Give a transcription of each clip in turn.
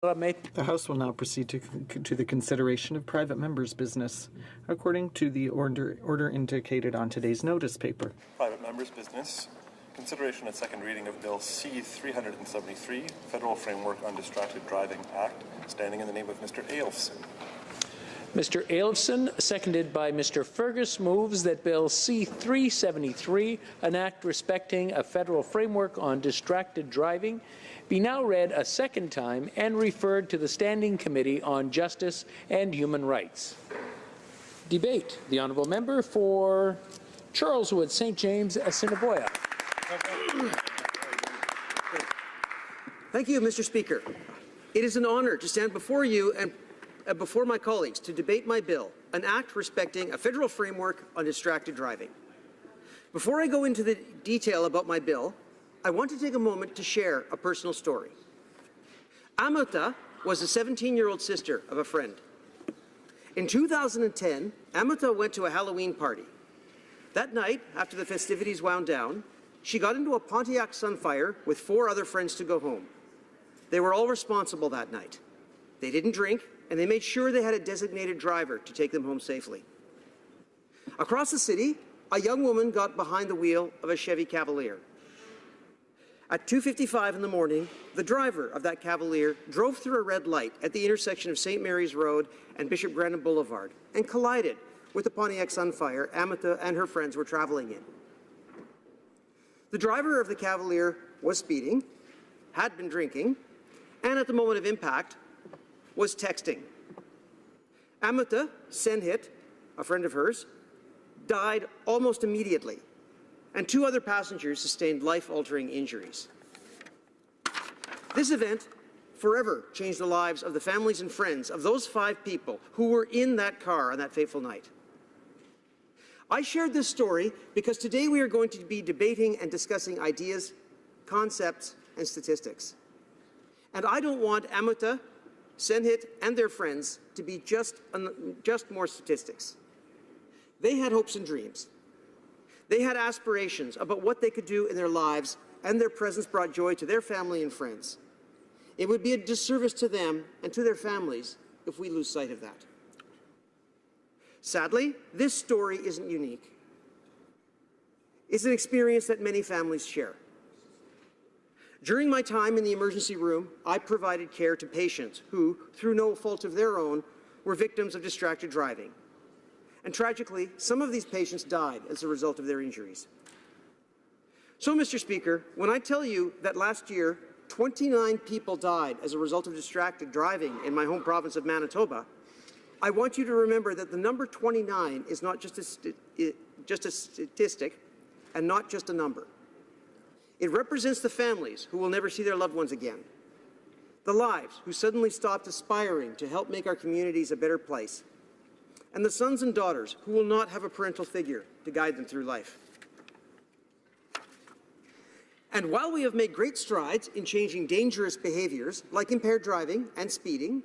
The House will now proceed to the consideration of private members' business, according to the order indicated on today's notice paper. Private members' business. Consideration and second reading of Bill C-373, Federal Framework on Distracted Driving Act, standing in the name of Mr. Eyolfson. Mr. Eyolfson, seconded by Mr. Fergus, moves that Bill C-373, an act respecting a federal framework on distracted driving, be now read a second time and referred to the Standing Committee on Justice and Human Rights. Debate. The honourable member for Charleswood-St. James-Assiniboia. Thank you, Mr. Speaker. It is an honour to stand before you and before my colleagues to debate my bill, an act respecting a federal framework on distracted driving. Before I go into the detail about my bill, I want to take a moment to share a personal story. Amrita was a 17-year-old sister of a friend. In 2010, Amrita went to a Halloween party. That night, after the festivities wound down, she got into a Pontiac Sunfire with 4 other friends to go home. They were all responsible that night. They didn't drink, and they made sure they had a designated driver to take them home safely. Across the city, a young woman got behind the wheel of a Chevy Cavalier. At 2:55 in the morning, the driver of that Cavalier drove through a red light at the intersection of St. Mary's Road and Bishop Grandin Boulevard and collided with the Pontiac Sunfire Amrita and her friends were traveling in. The driver of the Cavalier was speeding, had been drinking, and at the moment of impact, was texting. Amrita Senhit, a friend of hers, died almost immediately, and 2 other passengers sustained life-altering injuries. This event forever changed the lives of the families and friends of those 5 people who were in that car on that fateful night. I shared this story because today we are going to be debating and discussing ideas, concepts, and statistics. And I don't want Amrita, Senhit, and their friends to be just more statistics. They had hopes and dreams. They had aspirations about what they could do in their lives, and their presence brought joy to their family and friends. It would be a disservice to them and to their families if we lose sight of that. Sadly, this story isn't unique. It's an experience that many families share. During my time in the emergency room, I provided care to patients who, through no fault of their own, were victims of distracted driving. And tragically, some of these patients died as a result of their injuries. So, Mr. Speaker, when I tell you that last year, 29 people died as a result of distracted driving in my home province of Manitoba, I want you to remember that the number 29 is not just a statistic and not just a number. It represents the families who will never see their loved ones again, the lives who suddenly stopped aspiring to help make our communities a better place, and the sons and daughters who will not have a parental figure to guide them through life. And while we have made great strides in changing dangerous behaviors like impaired driving and speeding,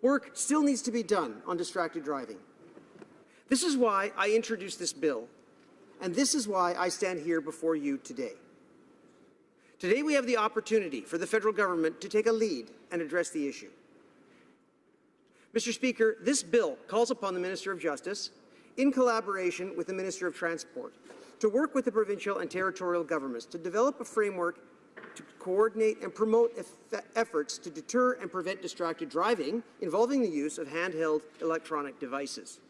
work still needs to be done on distracted driving. This is why I introduced this bill, and this is why I stand here before you today. Today we have the opportunity for the federal government to take a lead and address the issue. Mr. Speaker, this bill calls upon the Minister of Justice, in collaboration with the Minister of Transport, to work with the provincial and territorial governments to develop a framework to coordinate and promote efforts to deter and prevent distracted driving involving the use of handheld electronic devices.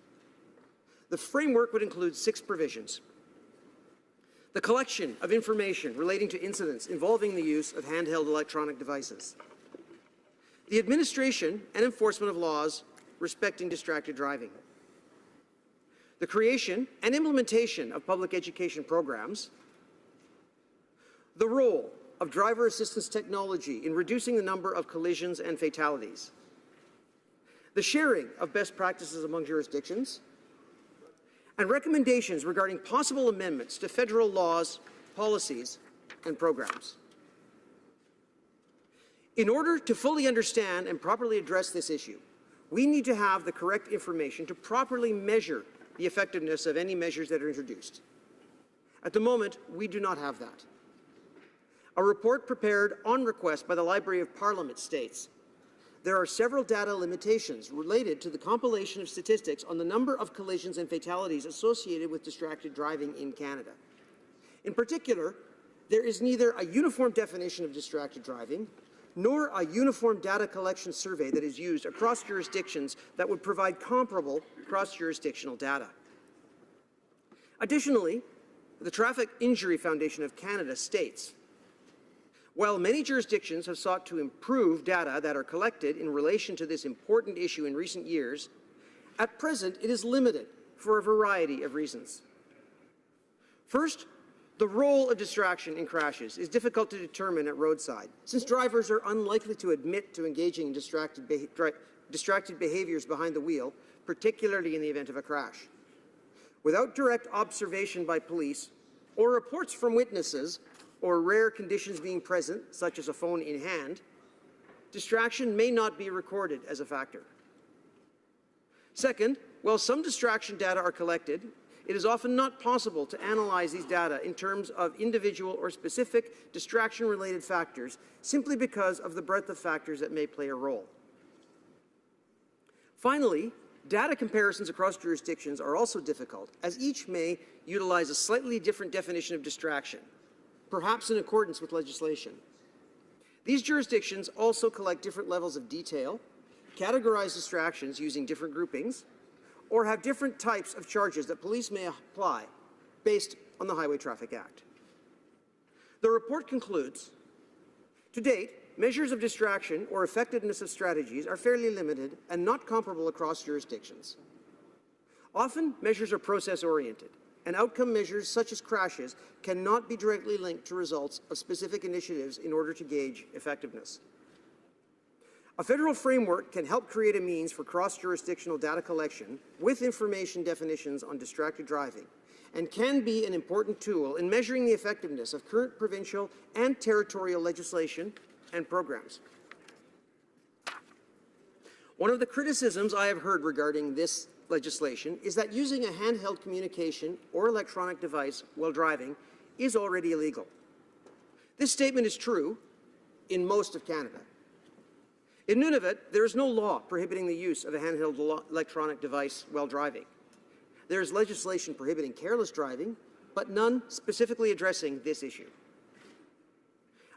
The framework would include 6 provisions. The collection of information relating to incidents involving the use of handheld electronic devices. The administration and enforcement of laws respecting distracted driving. The creation and implementation of public education programs. The role of driver assistance technology in reducing the number of collisions and fatalities. The sharing of best practices among jurisdictions. And recommendations regarding possible amendments to federal laws, policies, and programs. In order to fully understand and properly address this issue, we need to have the correct information to properly measure the effectiveness of any measures that are introduced. At the moment, we do not have that. A report prepared on request by the Library of Parliament states there are several data limitations related to the compilation of statistics on the number of collisions and fatalities associated with distracted driving in Canada. In particular, there is neither a uniform definition of distracted driving nor a uniform data collection survey that is used across jurisdictions that would provide comparable cross-jurisdictional data. Additionally, the Traffic Injury Foundation of Canada states, while many jurisdictions have sought to improve data that are collected in relation to this important issue in recent years, at present it is limited for a variety of reasons. First, the role of distraction in crashes is difficult to determine at roadside, since drivers are unlikely to admit to engaging in distracted behaviors behind the wheel, particularly in the event of a crash. Without direct observation by police or reports from witnesses or rare conditions being present, such as a phone in hand, distraction may not be recorded as a factor. Second, while some distraction data are collected, it is often not possible to analyze these data in terms of individual or specific distraction-related factors simply because of the breadth of factors that may play a role. Finally, data comparisons across jurisdictions are also difficult, as each may utilize a slightly different definition of distraction, perhaps in accordance with legislation. These jurisdictions also collect different levels of detail, categorize distractions using different groupings, or have different types of charges that police may apply based on the Highway Traffic Act. The report concludes, to date, measures of distraction or effectiveness of strategies are fairly limited and not comparable across jurisdictions. Often, measures are process-oriented, and outcome measures such as crashes cannot be directly linked to results of specific initiatives in order to gauge effectiveness. A federal framework can help create a means for cross-jurisdictional data collection with information definitions on distracted driving, and can be an important tool in measuring the effectiveness of current provincial and territorial legislation and programs. One of the criticisms I have heard regarding this legislation is that using a handheld communication or electronic device while driving is already illegal. This statement is true in most of Canada. In Nunavut, there is no law prohibiting the use of a handheld electronic device while driving. There is legislation prohibiting careless driving, but none specifically addressing this issue.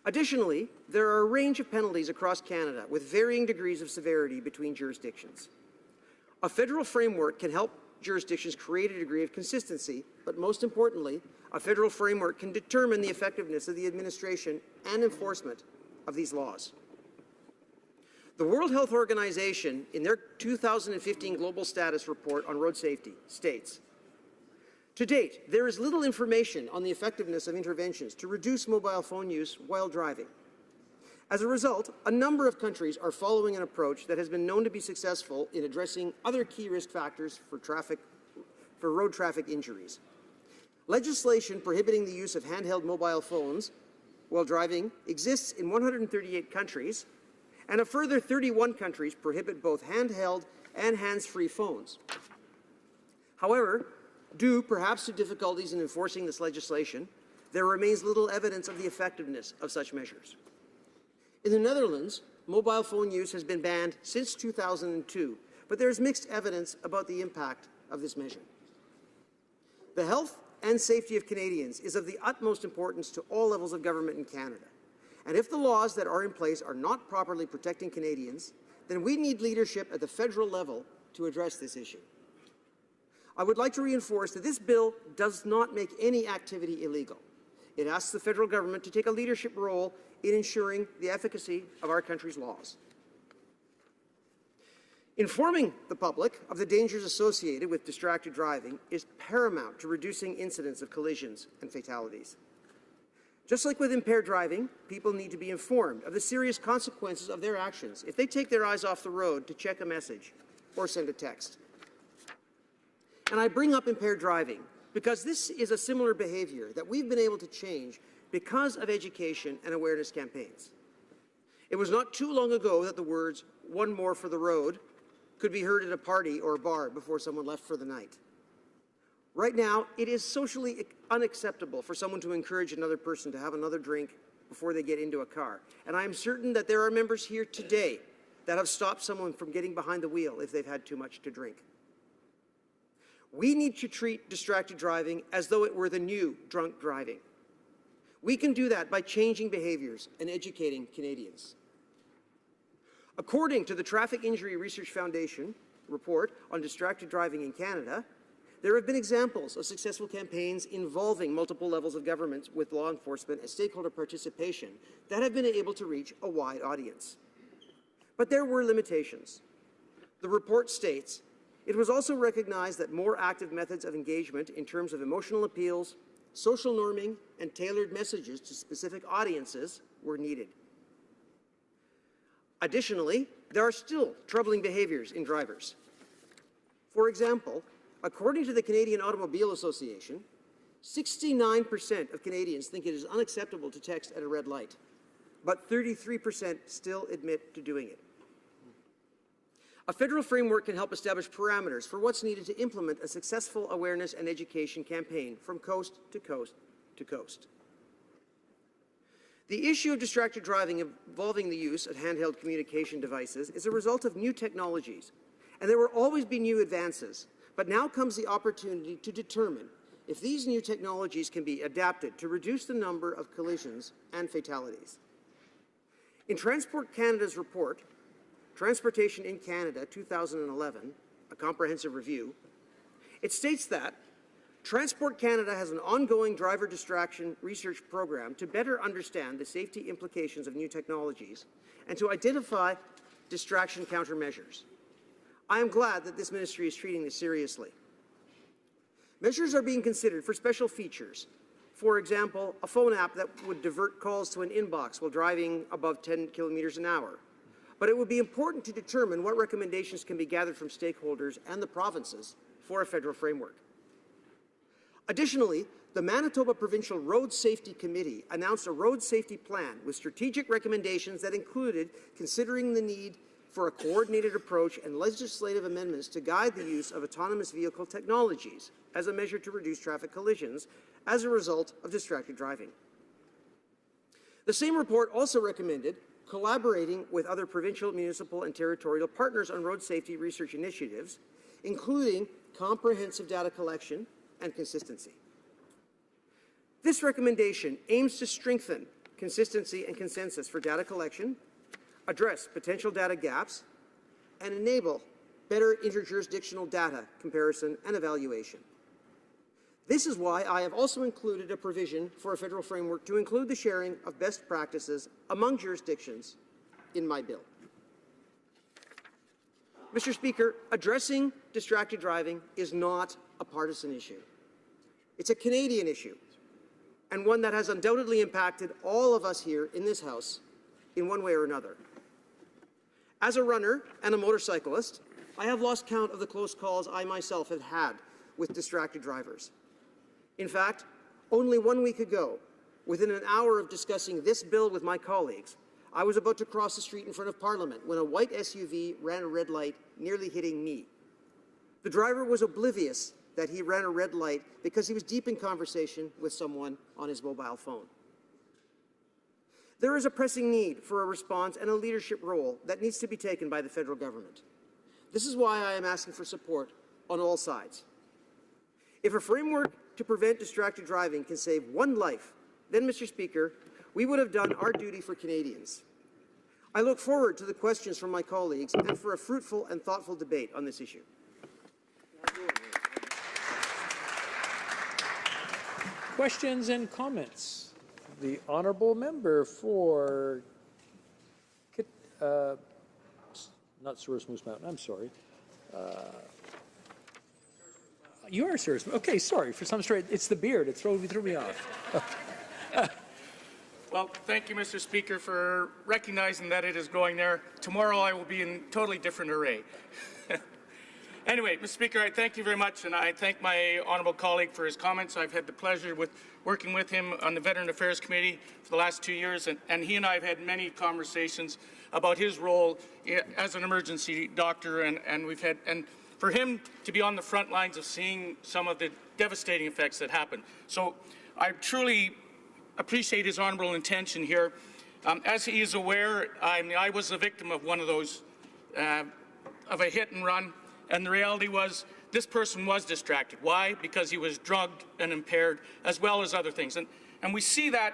Additionally, there are a range of penalties across Canada with varying degrees of severity between jurisdictions. A federal framework can help jurisdictions create a degree of consistency, but most importantly, a federal framework can determine the effectiveness of the administration and enforcement of these laws. The World Health Organization, in their 2015 Global Status Report on Road Safety, states, to date, there is little information on the effectiveness of interventions to reduce mobile phone use while driving. As a result, a number of countries are following an approach that has been known to be successful in addressing other key risk factors for road traffic injuries. Legislation prohibiting the use of handheld mobile phones while driving exists in 138 countries, and a further 31 countries prohibit both handheld and hands-free phones. However, due perhaps to difficulties in enforcing this legislation, there remains little evidence of the effectiveness of such measures. In the Netherlands, mobile phone use has been banned since 2002, but there is mixed evidence about the impact of this measure. The health and safety of Canadians is of the utmost importance to all levels of government in Canada. And if the laws that are in place are not properly protecting Canadians, then we need leadership at the federal level to address this issue. I would like to reinforce that this bill does not make any activity illegal. It asks the federal government to take a leadership role in ensuring the efficacy of our country's laws. Informing the public of the dangers associated with distracted driving is paramount to reducing incidents of collisions and fatalities. Just like with impaired driving, people need to be informed of the serious consequences of their actions if they take their eyes off the road to check a message or send a text. And I bring up impaired driving because this is a similar behavior that we've been able to change because of education and awareness campaigns. It was not too long ago that the words, "one more for the road," could be heard at a party or a bar before someone left for the night. Right now, it is socially unacceptable for someone to encourage another person to have another drink before they get into a car. And I am certain that there are members here today that have stopped someone from getting behind the wheel if they've had too much to drink. We need to treat distracted driving as though it were the new drunk driving. We can do that by changing behaviours and educating Canadians. According to the Traffic Injury Research Foundation report on distracted driving in Canada, there have been examples of successful campaigns involving multiple levels of government with law enforcement and stakeholder participation that have been able to reach a wide audience. But there were limitations. The report states, it was also recognized that more active methods of engagement in terms of emotional appeals, social norming, and tailored messages to specific audiences were needed. Additionally, there are still troubling behaviors in drivers. For example, according to the Canadian Automobile Association, 69% of Canadians think it is unacceptable to text at a red light, but 33% still admit to doing it. A federal framework can help establish parameters for what's needed to implement a successful awareness and education campaign from coast to coast to coast. The issue of distracted driving involving the use of handheld communication devices is a result of new technologies, and there will always be new advances, but now comes the opportunity to determine if these new technologies can be adapted to reduce the number of collisions and fatalities. In Transport Canada's report, Transportation in Canada 2011, a comprehensive review, it states that Transport Canada has an ongoing driver distraction research program to better understand the safety implications of new technologies and to identify distraction countermeasures. I am glad that this ministry is treating this seriously. Measures are being considered for special features. For example, a phone app that would divert calls to an inbox while driving above 10 kilometers an hour. But it would be important to determine what recommendations can be gathered from stakeholders and the provinces for a federal framework. Additionally, the Manitoba Provincial Road Safety Committee announced a road safety plan with strategic recommendations that included considering the need for a coordinated approach and legislative amendments to guide the use of autonomous vehicle technologies as a measure to reduce traffic collisions as a result of distracted driving. The same report also recommended collaborating with other provincial, municipal, and territorial partners on road safety research initiatives, including comprehensive data collection and consistency. This recommendation aims to strengthen consistency and consensus for data collection, address potential data gaps, and enable better interjurisdictional data comparison and evaluation. This is why I have also included a provision for a federal framework to include the sharing of best practices among jurisdictions in my bill. Mr. Speaker, addressing distracted driving is not a partisan issue. It's a Canadian issue, and one that has undoubtedly impacted all of us here in this House in one way or another. As a runner and a motorcyclist, I have lost count of the close calls I myself have had with distracted drivers. In fact, only 1 week ago, within an hour of discussing this bill with my colleagues, I was about to cross the street in front of Parliament when a white SUV ran a red light, nearly hitting me. The driver was oblivious that he ran a red light because he was deep in conversation with someone on his mobile phone. There is a pressing need for a response and a leadership role that needs to be taken by the federal government. This is why I am asking for support on all sides. If a framework to prevent distracted driving can save one life, then, Mr. Speaker, we would have done our duty for Canadians. I look forward to the questions from my colleagues and for a fruitful and thoughtful debate on this issue. Questions and comments? The honourable member for not Souris Moose Mountain, I'm sorry. You are Souris. Okay, sorry. For some straight, it's the beard. It threw me off. Well, thank you, Mr. Speaker, for recognizing that it is going there. Tomorrow I will be in totally different array. Anyway, Mr. Speaker, I thank you very much, and I thank my honourable colleague for his comments. I've had the pleasure with working with him on the Veteran Affairs Committee for the last 2 years, and he and I have had many conversations about his role as an emergency doctor, and we've had, and for him to be on the front lines of seeing some of the devastating effects that happen. So I truly appreciate his honourable intention here. As he is aware, I was a victim of one of those of a hit and run, and the reality was this person was distracted. Why? Because he was drugged and impaired, as well as other things. And we see that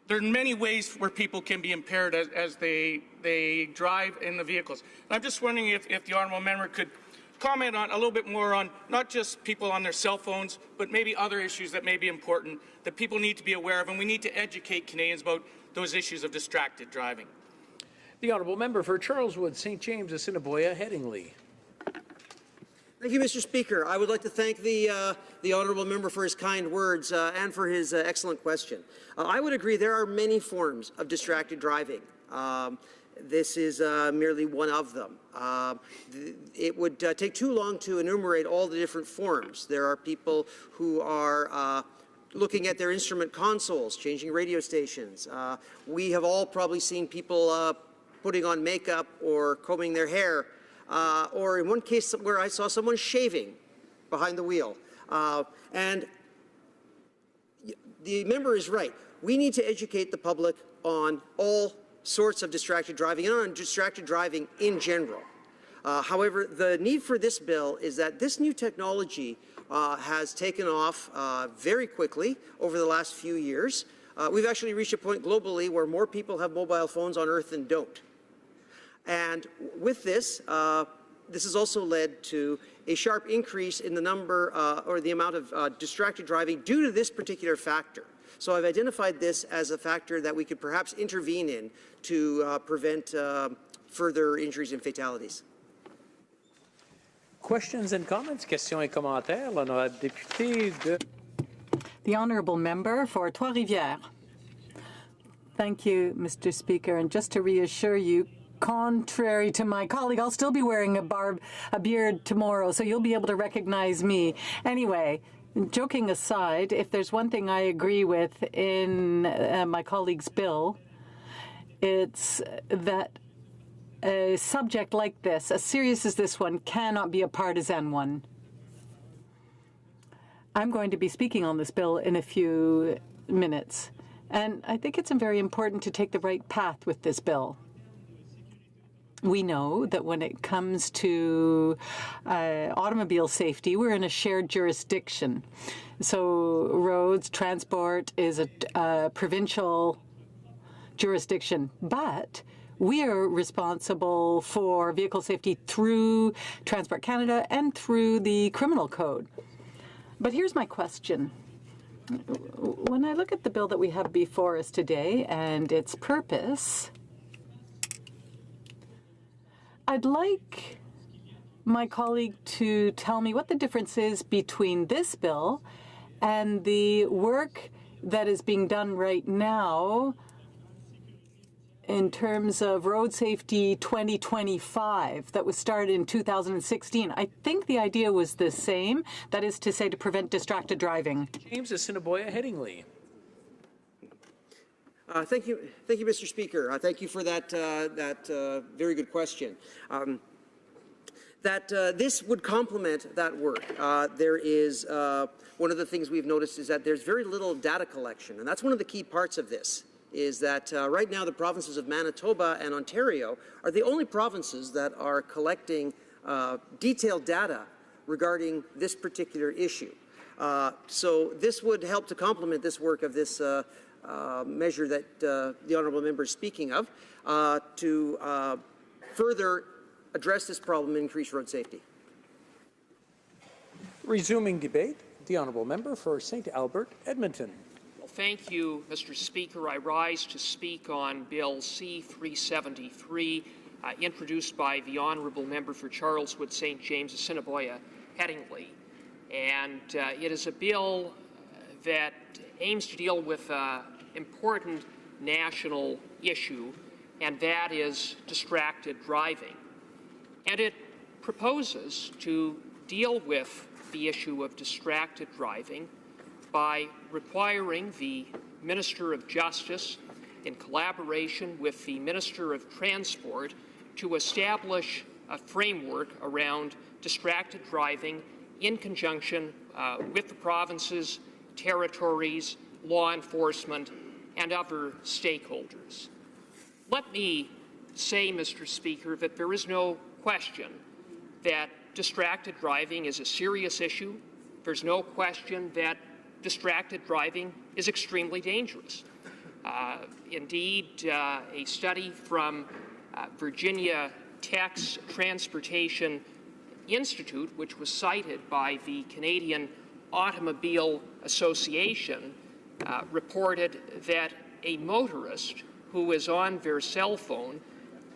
there are many ways where people can be impaired as they drive in the vehicles. And I'm just wondering if the honourable member could comment on a little bit more on not just people on their cell phones, but maybe other issues that may be important that people need to be aware of, and we need to educate Canadians about those issues of distracted driving. The honourable member for Charleswood-St. James-Assiniboia-Headingley. Thank you, Mr. Speaker. I would like to thank the honourable member for his kind words and for his excellent question. I would agree there are many forms of distracted driving. This is merely one of them. It would take too long to enumerate all the different forms. There are people who are looking at their instrument consoles, changing radio stations. We have all probably seen people putting on makeup or combing their hair, or in one case where I saw someone shaving behind the wheel. And the member is right. We need to educate the public on all sorts of distracted driving and on distracted driving in general. However, the need for this bill is that this new technology has taken off very quickly over the last few years. We've actually reached a point globally where more people have mobile phones on Earth than don't. And with this, this has also led to a sharp increase in the number or the amount of distracted driving due to this particular factor. So I've identified this as a factor that we could perhaps intervene in to prevent further injuries and fatalities. Questions and comments? Questions et commentaires. L'honorable député de... The Honourable Member for Trois-Rivières. Thank you, Mr. Speaker. And just to reassure you, contrary to my colleague, I'll still be wearing a beard tomorrow, so you'll be able to recognize me. Anyway, joking aside, if there's one thing I agree with in my colleague's bill, it's that a subject like this, as serious as this one, cannot be a partisan one. I'm going to be speaking on this bill in a few minutes, and I think it's very important to take the right path with this bill. We know that when it comes to automobile safety, we're in a shared jurisdiction. So roads, transport is a provincial jurisdiction, but we are responsible for vehicle safety through Transport Canada and through the Criminal Code. But here's my question. When I look at the bill that we have before us today and its purpose, I'd like my colleague to tell me what the difference is between this bill and the work that is being done right now in terms of Road Safety 2025 that was started in 2016. I think the idea was the same, that is to say, to prevent distracted driving. James-Assiniboia-Headingley. Thank you, Mr. Speaker. Thank you for that very good question. This would complement that work. There is one of the things we've noticed is that there's very little data collection, and that's one of the key parts of this. Is that right now the provinces of Manitoba and Ontario are the only provinces that are collecting detailed data regarding this particular issue. So this would help to complement this work of this measure that the honourable member is speaking of to further address this problem and increase road safety. Resuming debate, the honourable member for St. Albert, Edmonton. Thank you, Mr. Speaker. I rise to speak on Bill C-373, introduced by the Honourable Member for Charleswood-St. James-Assiniboia-Headingley. And it is a bill that aims to deal with an important national issue, and that is distracted driving. And it proposes to deal with the issue of distracted driving by requiring the Minister of Justice, in collaboration with the Minister of Transport, to establish a framework around distracted driving in conjunction with the provinces, territories, law enforcement, and other stakeholders. Let me say, Mr. Speaker, that there is no question that distracted driving is a serious issue. There's no question that distracted driving is extremely dangerous. Indeed, a study from Virginia Tech's Transportation Institute, which was cited by the Canadian Automobile Association, reported that a motorist who is on their cell phone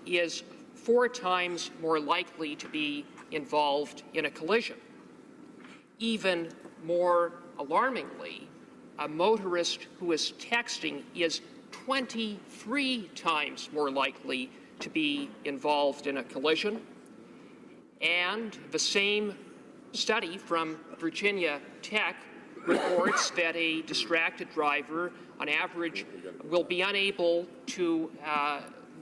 is 4 times more likely to be involved in a collision. Even more alarmingly, a motorist who is texting is 23 times more likely to be involved in a collision. And the same study from Virginia Tech reports that a distracted driver, on average, will be unable to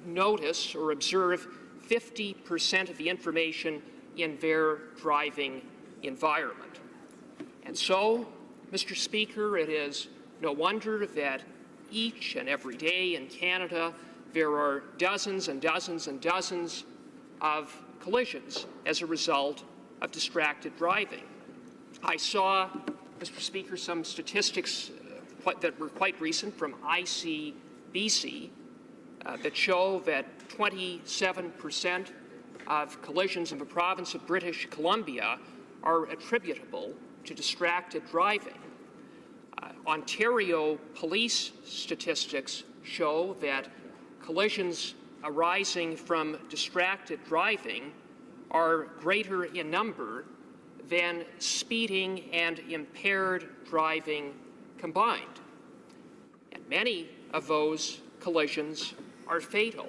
notice or observe 50% of the information in their driving environment. And so, Mr. Speaker, it is no wonder that each and every day in Canada there are dozens and dozens and dozens of collisions as a result of distracted driving. I saw, Mr. Speaker, some statistics that were quite recent from ICBC that show that 27% of collisions in the province of British Columbia are attributable to distracted driving. Ontario police statistics show that collisions arising from distracted driving are greater in number than speeding and impaired driving combined. And many of those collisions are fatal.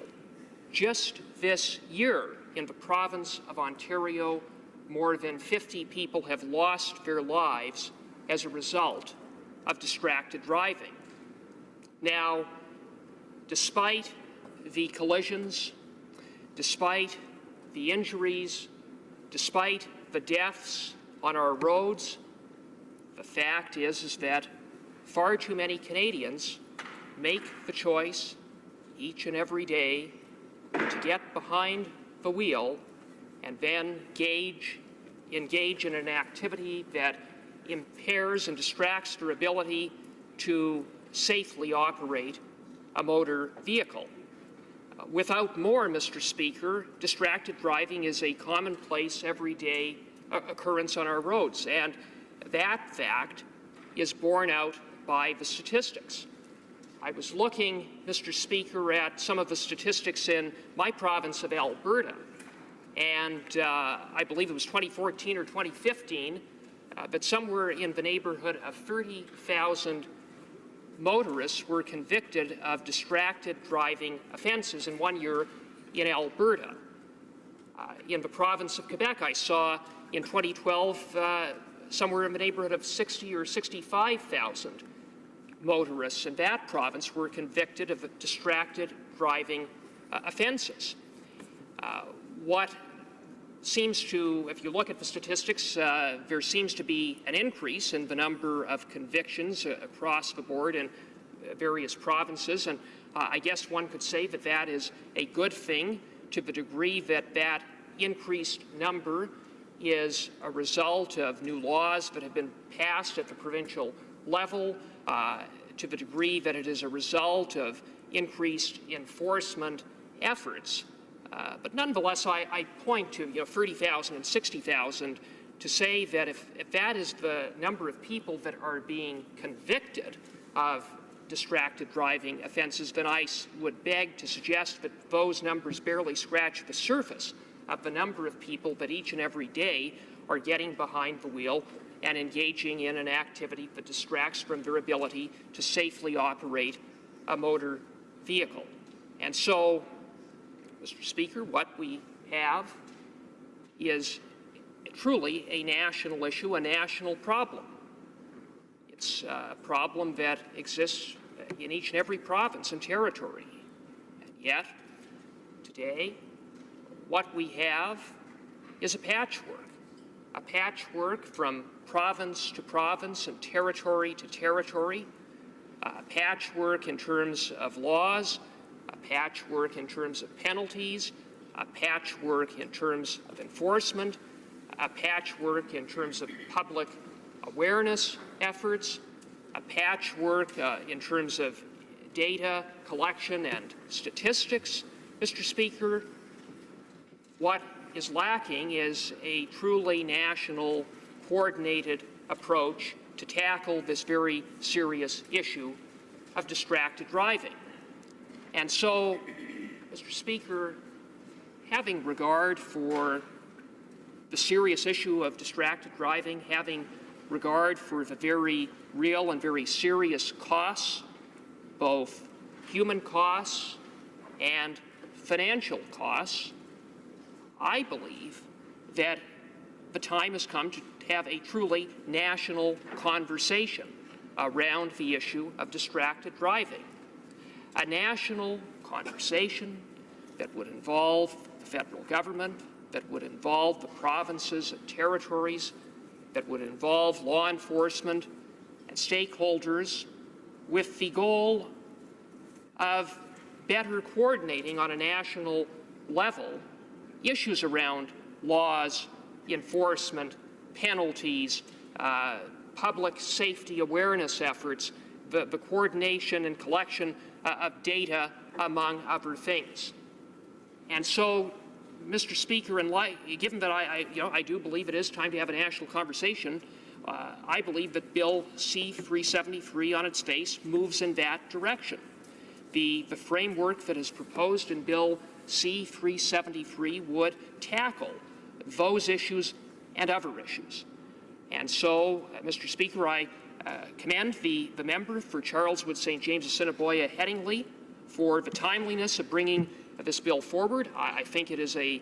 Just this year in the province of Ontario, more than 50 people have lost their lives as a result of distracted driving. Now, despite the collisions, despite the injuries, despite the deaths on our roads, the fact is that far too many Canadians make the choice each and every day to get behind the wheel and then engage in an activity that impairs and distracts their ability to safely operate a motor vehicle. Without more, Mr. Speaker, distracted driving is a commonplace, everyday occurrence on our roads, and that fact is borne out by the statistics. I was looking, Mr. Speaker, at some of the statistics in my province of Alberta, and I believe it was 2014 or 2015, but somewhere in the neighborhood of 30,000 motorists were convicted of distracted driving offenses in 1 year in Alberta. In the province of Quebec, I saw in 2012 somewhere in the neighborhood of 60 or 65,000 motorists in that province were convicted of distracted driving offenses. What seems to, if you look at the statistics, there seems to be an increase in the number of convictions across the board in various provinces, and I guess one could say that that is a good thing to the degree that that increased number is a result of new laws that have been passed at the provincial level, to the degree that it is a result of increased enforcement efforts. But nonetheless, I point to 30,000 and 60,000 to say that if that is the number of people that are being convicted of distracted driving offenses, then I would beg to suggest that those numbers barely scratch the surface of the number of people that each and every day are getting behind the wheel and engaging in an activity that distracts from their ability to safely operate a motor vehicle. And so, Mr. Speaker, what we have is truly a national issue, a national problem. It's a problem that exists in each and every province and territory. And yet, today, what we have is a patchwork from province to province and territory to territory, a patchwork in terms of laws, a patchwork in terms of penalties, a patchwork in terms of enforcement, a patchwork in terms of public awareness efforts, a patchwork in terms of data collection and statistics. Mr. Speaker, what is lacking is a truly national, coordinated approach to tackle this very serious issue of distracted driving. And so, Mr. Speaker, having regard for the serious issue of distracted driving, having regard for the very real and very serious costs, both human costs and financial costs, I believe that the time has come to have a truly national conversation around the issue of distracted driving. A national conversation that would involve the federal government, that would involve the provinces and territories, that would involve law enforcement and stakeholders, with the goal of better coordinating on a national level issues around laws, enforcement, penalties, public safety awareness efforts, the coordination and collection of data, among other things. And so, Mr. Speaker, given that I do believe it is time to have a national conversation, I believe that Bill C-373 on its face moves in that direction. The framework that is proposed in Bill C-373 would tackle those issues and other issues. And so, Mr. Speaker, I commend the member for Charleswood-St. James-Assiniboia-Headingley for the timeliness of bringing this bill forward. I think it is a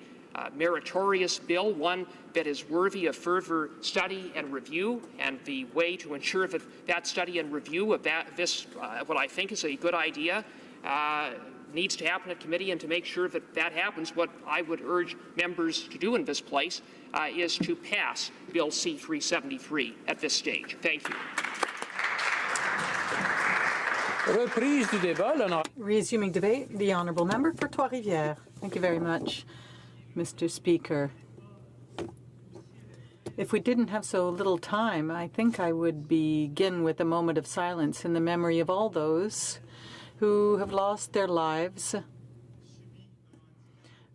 meritorious bill, one that is worthy of further study and review, and the way to ensure that that study and review of what I think is a good idea needs to happen at committee, and to make sure that that happens, what I would urge members to do in this place is to pass Bill C-373 at this stage. Thank you. Resuming debate, the Honourable Member for Trois-Rivières. Thank you very much, Mr. Speaker. If we didn't have so little time, I think I would begin with a moment of silence in the memory of all those who have lost their lives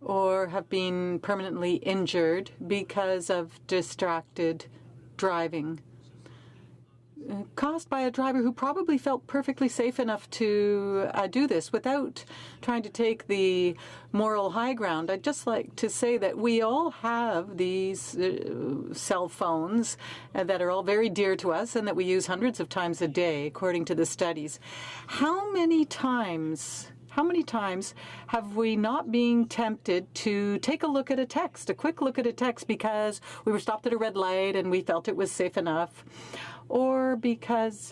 or have been permanently injured because of distracted driving, caused by a driver who probably felt perfectly safe enough to do this without trying to take the moral high ground. I'd just like to say that we all have these cell phones that are all very dear to us and that we use hundreds of times a day, according to the studies. How many times have we not been tempted to take a look at a text, a quick look at a text, because we were stopped at a red light and we felt it was safe enough, or because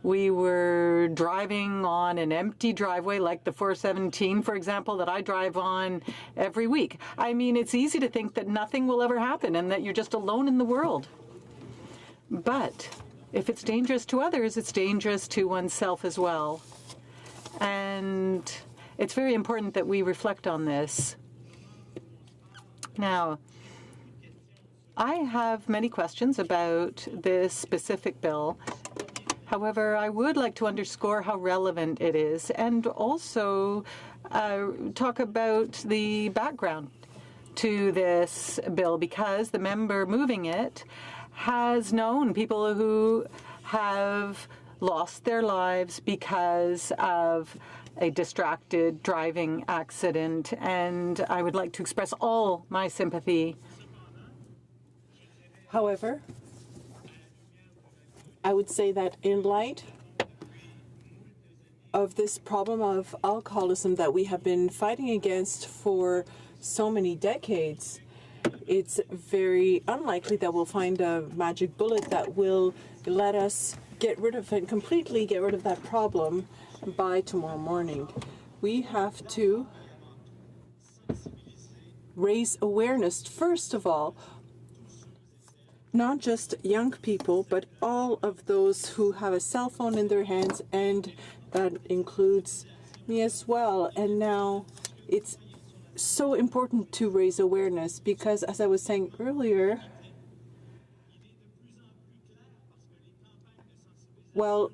we were driving on an empty driveway like the 417, for example, that I drive on every week? I mean, it's easy to think that nothing will ever happen and that you're just alone in the world. But if it's dangerous to others, it's dangerous to oneself as well. And it's very important that we reflect on this. Now, I have many questions about this specific bill. However, I would like to underscore how relevant it is, and also talk about the background to this bill, because the member moving it has known people who have lost their lives because of a distracted driving accident, and I would like to express all my sympathy. However, I would say that in light of this problem of alcoholism that we have been fighting against for so many decades, it's very unlikely that we'll find a magic bullet that will let us get rid of it, completely get rid of that problem by tomorrow morning. We have to raise awareness, first of all, not just young people, but all of those who have a cell phone in their hands, and that includes me as well. And now it's so important to raise awareness because, as I was saying earlier, well,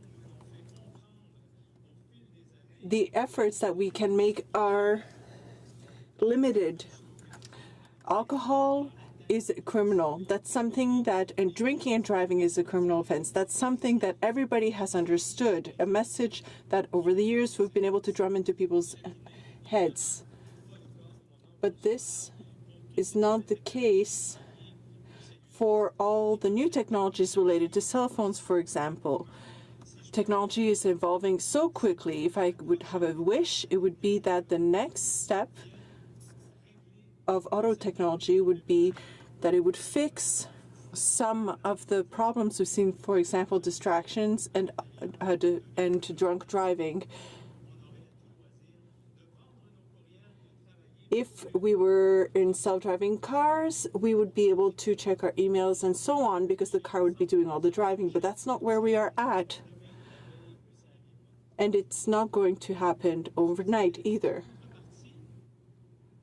the efforts that we can make are limited. Alcohol is criminal. That's something that, and drinking and driving is a criminal offense. That's something that everybody has understood, a message that over the years we've been able to drum into people's heads. But this is not the case for all the new technologies related to cell phones, for example. Technology is evolving so quickly. If I would have a wish, it would be that the next step of auto technology would be that it would fix some of the problems we've seen, for example, distractions and drunk driving. If we were in self-driving cars, we would be able to check our emails and so on because the car would be doing all the driving, but that's not where we are at. And it's not going to happen overnight either.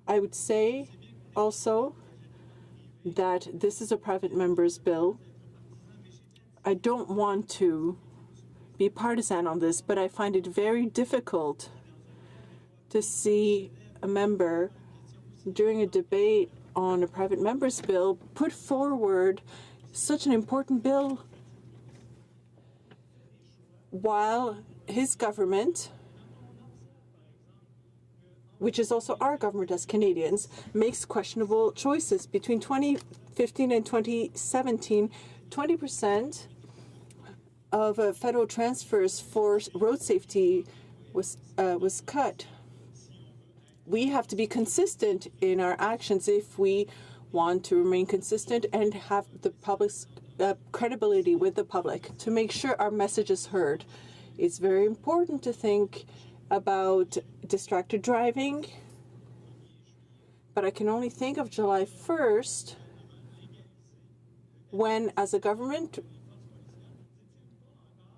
I would say also that this is a private member's bill. I don't want to be partisan on this, but I find it very difficult to see a member during a debate on a private member's bill put forward such an important bill while his government, which is also our government as Canadians, makes questionable choices. Between 2015 and 2017, 20% of federal transfers for road safety was cut. We have to be consistent in our actions if we want to remain consistent and have the public's credibility with the public to make sure our message is heard. It's very important to think about distracted driving, but I can only think of July 1st when, as a government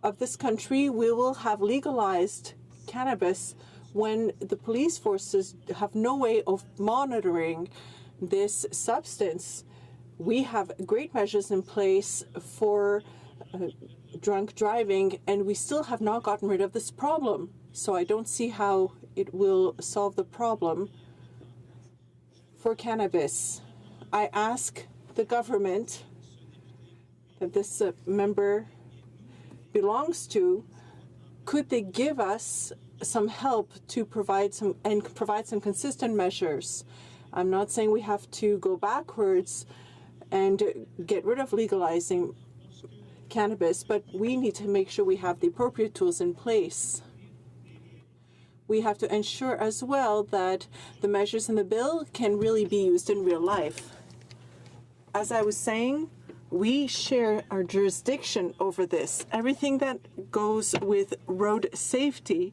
of this country, we will have legalized cannabis when the police forces have no way of monitoring this substance. We have great measures in place for drunk driving, and we still have not gotten rid of this problem. So I don't see how it will solve the problem for cannabis. I ask the government that this member belongs to, could they give us some help to provide some consistent measures? I'm not saying we have to go backwards and get rid of legalizing cannabis, but we need to make sure we have the appropriate tools in place. We have to ensure as well that the measures in the bill can really be used in real life. As I was saying, we share our jurisdiction over this. Everything that goes with road safety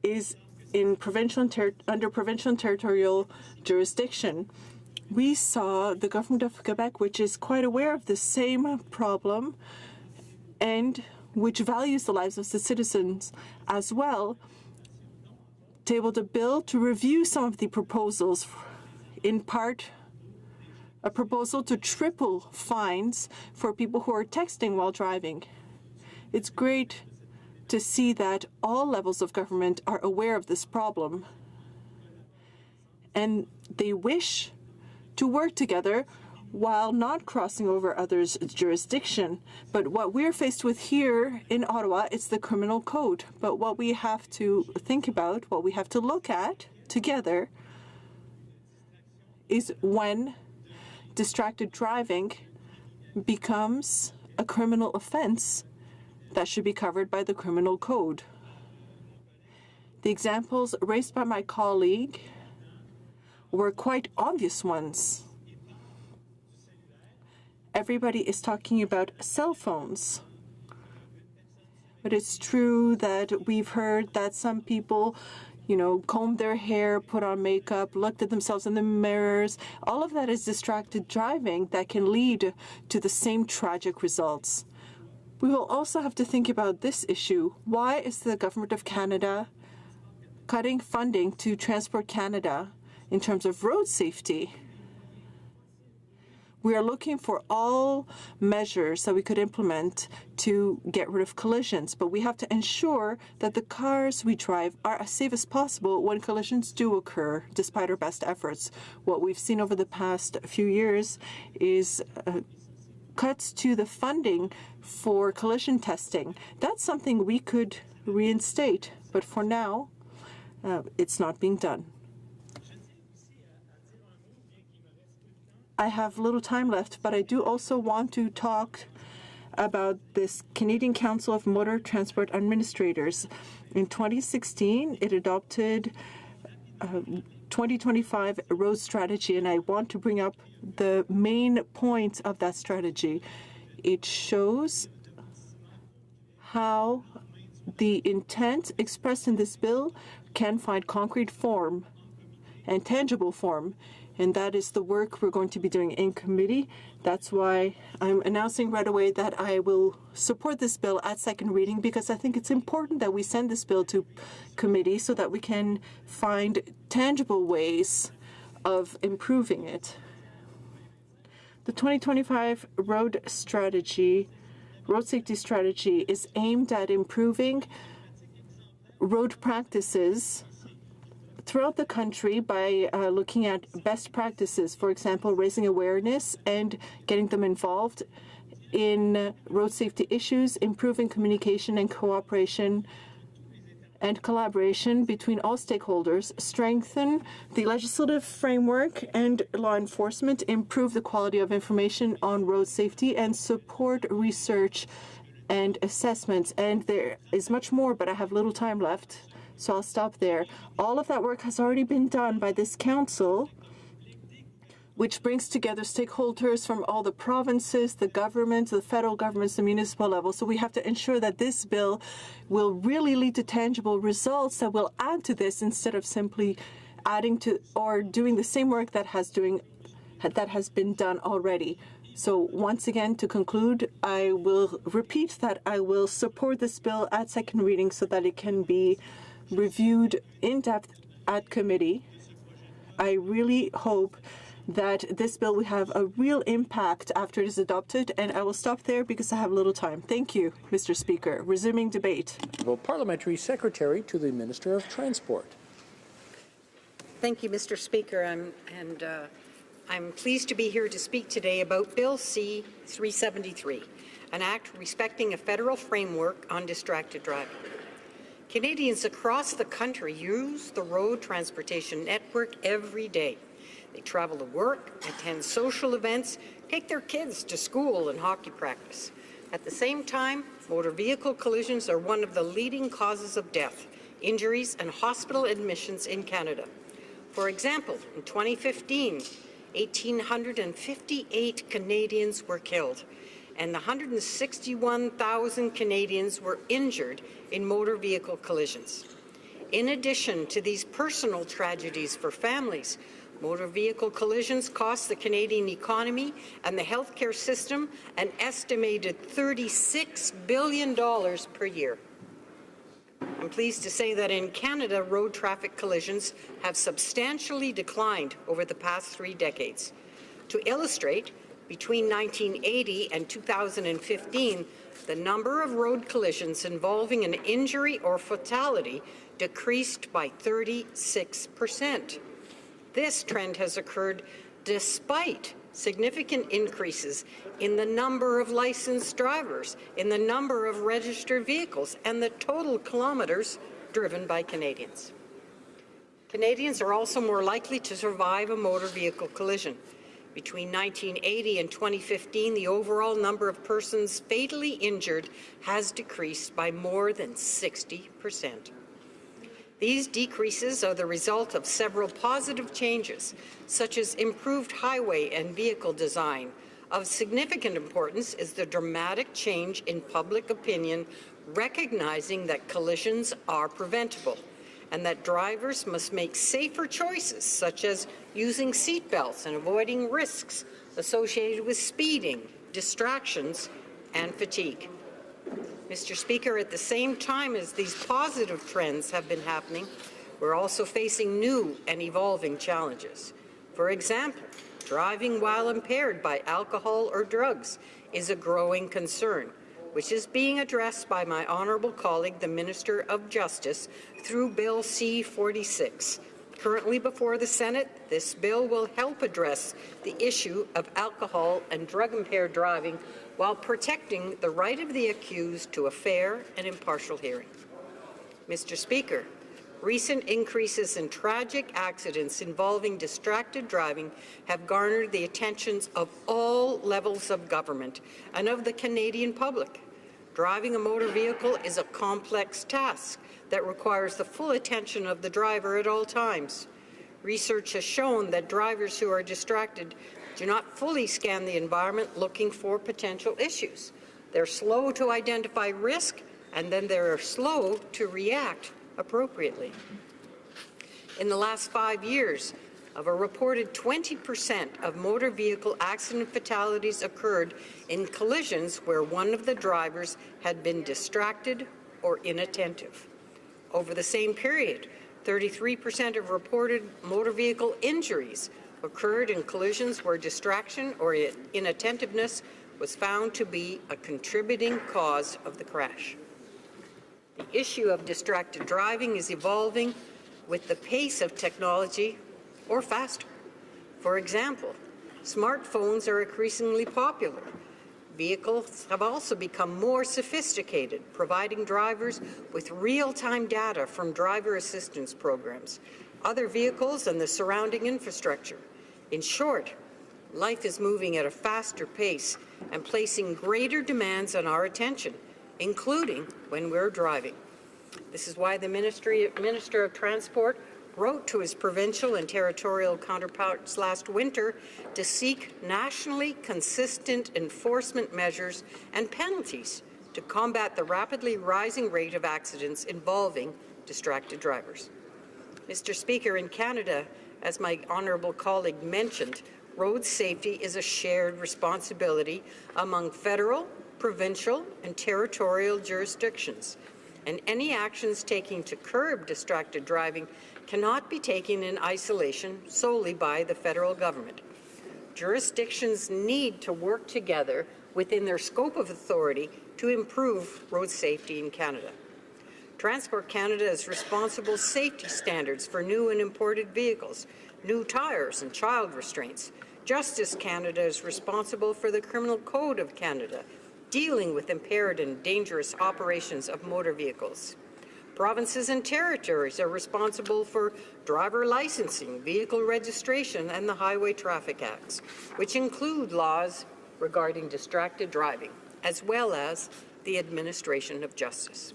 is in under provincial and territorial jurisdiction. We saw the government of Quebec, which is quite aware of the same problem and which values the lives of the citizens as well, tabled a bill to review some of the proposals, in part a proposal to triple fines for people who are texting while driving. It's great to see that all levels of government are aware of this problem and they wish to work together while not crossing over others' jurisdiction. But what we're faced with here in Ottawa is the criminal code. But what we have to think about, what we have to look at together is when distracted driving becomes a criminal offense that should be covered by the criminal code. The examples raised by my colleague were quite obvious ones. Everybody is talking about cell phones. But it's true that we've heard that some people, combed their hair, put on makeup, looked at themselves in the mirrors. All of that is distracted driving that can lead to the same tragic results. We will also have to think about this issue. Why is the Government of Canada cutting funding to Transport Canada in terms of road safety. We are looking for all measures that we could implement to get rid of collisions, but we have to ensure that the cars we drive are as safe as possible when collisions do occur, despite our best efforts. What we've seen over the past few years is cuts to the funding for collision testing. That's something we could reinstate, but for now, it's not being done. I have little time left, but I do also want to talk about this Canadian Council of Motor Transport Administrators. In 2016, it adopted 2025 road strategy, and I want to bring up the main point of that strategy. It shows how the intent expressed in this bill can find concrete form and tangible form, and that is the work we're going to be doing in committee. That's why I'm announcing right away that I will support this bill at second reading, because I think it's important that we send this bill to committee so that we can find tangible ways of improving it. The 2025 road safety strategy is aimed at improving road practices throughout the country by looking at best practices, for example, raising awareness and getting them involved in road safety issues, improving communication and cooperation and collaboration between all stakeholders, strengthen the legislative framework and law enforcement, improve the quality of information on road safety, and support research and assessments. And there is much more, but I have little time left, so I'll stop there. All of that work has already been done by this council, which brings together stakeholders from all the provinces, the governments, the federal governments, the municipal level. So we have to ensure that this bill will really lead to tangible results that will add to this, instead of simply adding to or doing the same work that has been done already. So once again, to conclude, I will repeat that I will support this bill at second reading so that it can be reviewed in depth at committee. I really hope that this bill will have a real impact after it is adopted, and I will stop there because I have little time. Thank you, Mr. Speaker. Resuming debate. Parliamentary Secretary to the Minister of Transport. Thank you, Mr. Speaker. I'm pleased to be here to speak today about Bill C-373, an act respecting a federal framework on distracted driving. Canadians across the country use the road transportation network every day. They travel to work, attend social events, take their kids to school and hockey practice. At the same time, motor vehicle collisions are one of the leading causes of death, injuries, and hospital admissions in Canada. For example, in 2015, 1,858 Canadians were killed, and 161,000 Canadians were injured in motor vehicle collisions. In addition to these personal tragedies for families, motor vehicle collisions cost the Canadian economy and the healthcare system an estimated $36 billion per year. I'm pleased to say that in Canada, road traffic collisions have substantially declined over the past 3 decades. To illustrate, between 1980 and 2015, the number of road collisions involving an injury or fatality decreased by 36%. This trend has occurred despite significant increases in the number of licensed drivers, in the number of registered vehicles, and the total kilometers driven by Canadians. Canadians are also more likely to survive a motor vehicle collision. Between 1980 and 2015, the overall number of persons fatally injured has decreased by more than 60%. These decreases are the result of several positive changes, such as improved highway and vehicle design. Of significant importance is the dramatic change in public opinion, recognizing that collisions are preventable and that drivers must make safer choices, such as using seat belts and avoiding risks associated with speeding, distractions, and fatigue. Mr. Speaker, at the same time as these positive trends have been happening, We're also facing new and evolving challenges. For example, driving while impaired by alcohol or drugs is a growing concern, which is being addressed by my honourable colleague, the Minister of Justice, through Bill C-46. Currently before the Senate, this bill will help address the issue of alcohol and drug-impaired driving while protecting the right of the accused to a fair and impartial hearing. Mr. Speaker, recent increases in tragic accidents involving distracted driving have garnered the attentions of all levels of government and of the Canadian public. Driving a motor vehicle is a complex task that requires the full attention of the driver at all times. Research has shown that drivers who are distracted do not fully scan the environment looking for potential issues. They're slow to identify risk, and then they're slow to react appropriately. In the last 5 years, of a reported 20% of motor vehicle accident fatalities occurred in collisions where one of the drivers had been distracted or inattentive. Over the same period, 33% of reported motor vehicle injuries occurred in collisions where distraction or inattentiveness was found to be a contributing cause of the crash. The issue of distracted driving is evolving with the pace of technology or faster. For example, smartphones are increasingly popular. Vehicles have also become more sophisticated, providing drivers with real-time data from driver assistance programs, other vehicles, and the surrounding infrastructure. In short, life is moving at a faster pace and placing greater demands on our attention, including when we're driving. This is why the Minister of Transport wrote to his provincial and territorial counterparts last winter to seek nationally consistent enforcement measures and penalties to combat the rapidly rising rate of accidents involving distracted drivers. Mr. Speaker, in Canada, as my honourable colleague mentioned, road safety is a shared responsibility among federal, provincial, and territorial jurisdictions, and any actions taken to curb distracted driving cannot be taken in isolation solely by the federal government. Jurisdictions need to work together within their scope of authority to improve road safety in Canada. Transport Canada has responsible safety standards for new and imported vehicles, new tires and child restraints. Justice Canada is responsible for the Criminal Code of Canada, dealing with impaired and dangerous operations of motor vehicles. Provinces and territories are responsible for driver licensing, vehicle registration, and the Highway Traffic Acts, which include laws regarding distracted driving, as well as the administration of justice.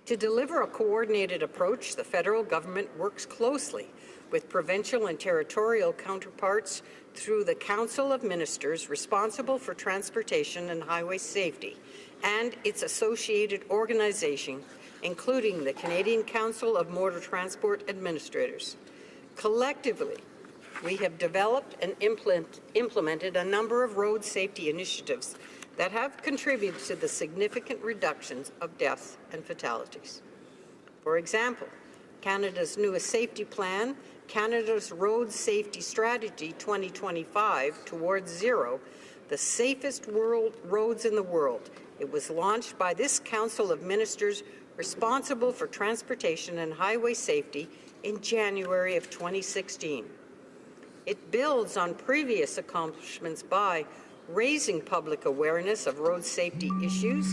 To deliver a coordinated approach, the federal government works closely with provincial and territorial counterparts through the Council of Ministers responsible for transportation and highway safety and its associated organization, including the Canadian Council of Motor Transport Administrators. Collectively, we have developed and implemented a number of road safety initiatives that have contributed to the significant reductions of deaths and fatalities. For example, Canada's newest safety plan, Canada's Road Safety Strategy 2025 Towards Zero, the safest roads in the world. It was launched by this Council of Ministers responsible for transportation and highway safety in January of 2016. It builds on previous accomplishments by raising public awareness of road safety issues,